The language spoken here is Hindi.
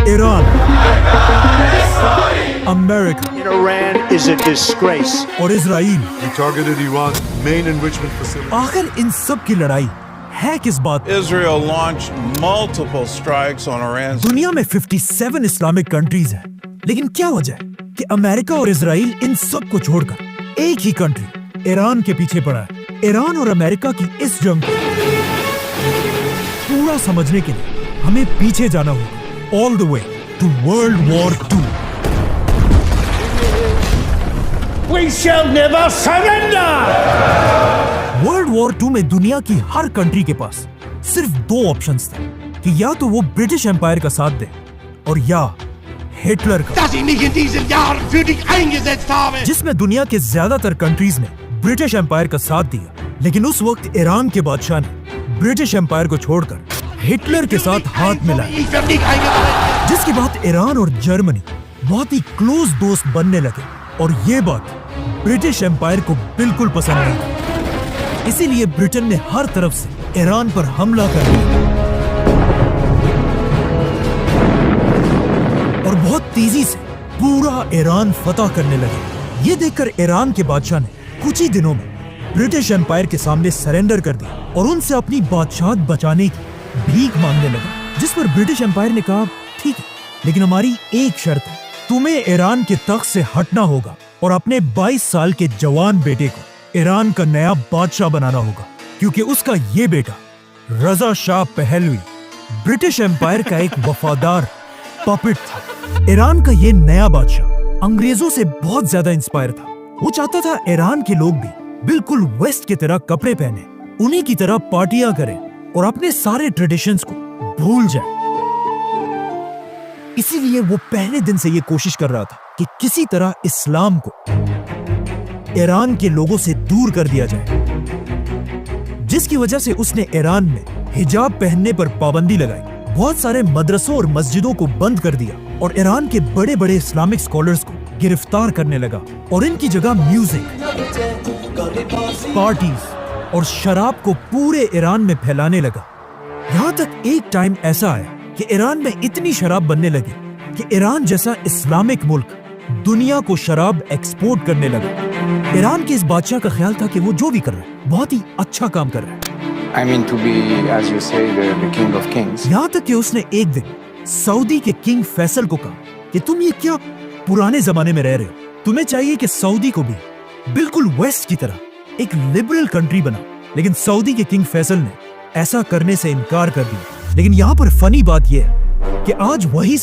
Iran, America Iran is a disgrace. और Israel. We targeted Iran's main enrichment facility. आखिर इन सब की लड़ाई है किस बात? Israel launched multiple strikes on Iran. दुनिया में 57 इस्लामिक कंट्रीज हैं, लेकिन क्या वजह है कि अमेरिका और इजराइल इन सब को छोड़कर एक ही कंट्री ईरान के पीछे पड़ा है? ईरान और अमेरिका की इस जंग को पूरा समझने के लिए हमें पीछे जाना होगा, all the way to world war 2। We shall never surrender. World war 2 में दुनिया की हर कंट्री के पास सिर्फ दो ऑप्शंस थे कि या तो वो ब्रिटिश एम्पायर का साथ दे और या हिटलर का, dass ich nicht in diesen Jahren für dich eingesetzt habe. जिसमें दुनिया के ज्यादातर कंट्रीज ने ब्रिटिश एम्पायर का साथ दिया। लेकिन उस वक्त ईरान के बादशाह ने ब्रिटिश एम्पायर को छोड़कर हिटलर के साथ हाथ मिलाया, Ich werde nicht eingeladen. जिसके बाद ईरान और जर्मनी बहुत ही क्लोज दोस्त बनने लगे और ये बात ब्रिटिश एम्पायर को बिल्कुल पसंद नहीं थी। इसीलिए ब्रिटेन ने हर तरफ से ईरान पर हमला कर दिया और बहुत तेजी से पूरा ईरान फतह करने लगे। ये देखकर ईरान के बादशाह ने कुछ ही दिनों में ब्रिटिश एम्पायर के सामने सरेंडर कर दिया और उनसे अपनी बादशाहत बचाने की भीख मांगने लगा, जिस पर ब्रिटिश एम्पायर ने कहा ठीक है, लेकिन हमारी एक शर्त है, तुम्हें ईरान के तख्त से हटना होगा और अपने 22 साल के जवान बेटे को ईरान का नया बादशाह बनाना होगा, क्योंकि उसका ये बेटा रजा शाह पहलवी ब्रिटिश एम्पायर का एक वफादार पपेट था। ईरान का ये नया बादशाह अंग्रेजों से बहुत ज्यादा इंस्पायर था। वो चाहता था ईरान के लोग भी बिल्कुल वेस्ट की तरह कपड़े पहने, उन्हीं की तरह पार्टियां करें और अपने सारे ट्रेडिशंस को भूल जाए। इसीलिए वो पहले दिन से ये कोशिश कर रहा था कि किसी तरह इस्लाम को ईरान के लोगों से दूर कर दिया जाए, जिसकी वजह से उसने ईरान में हिजाब पहनने पर पाबंदी लगाई, बहुत सारे मदरसों और मस्जिदों को बंद कर दिया और ईरान के बड़े बड़े इस्लामिक स्कॉलर्स को गिरफ्तार करने लगा और इनकी जगह म्यूजिक, पार्टीज और शराब को पूरे ईरान में फैलाने लगा। यहाँ तक एक टाइम ऐसा आया कि ईरान में इतनी शराब बनने लगी कि ईरान जैसा इस्लामिक मुल्क दुनिया को शराब एक्सपोर्ट करने लगा। ईरान के इस बादशाह का ख्याल था कि वो जो भी कर रहा है बहुत ही अच्छा काम कर रहा है। I mean to be, as you say, the king of kings. यहाँ तक कि उसने एक दिन सऊदी के किंग फैसल को कहा कि तुम ये क्या पुराने जमाने में रह रहे हो, तुम्हें चाहिए कि सऊदी को भी बिल्कुल वेस्ट की तरह एक लिबरल कंट्री बना। लेकिन सऊदी के किंग फैसल ने ऐसा करने से इनकार कर दिया। लेकिन यहाँ पर फनी बात यह है कि आज वही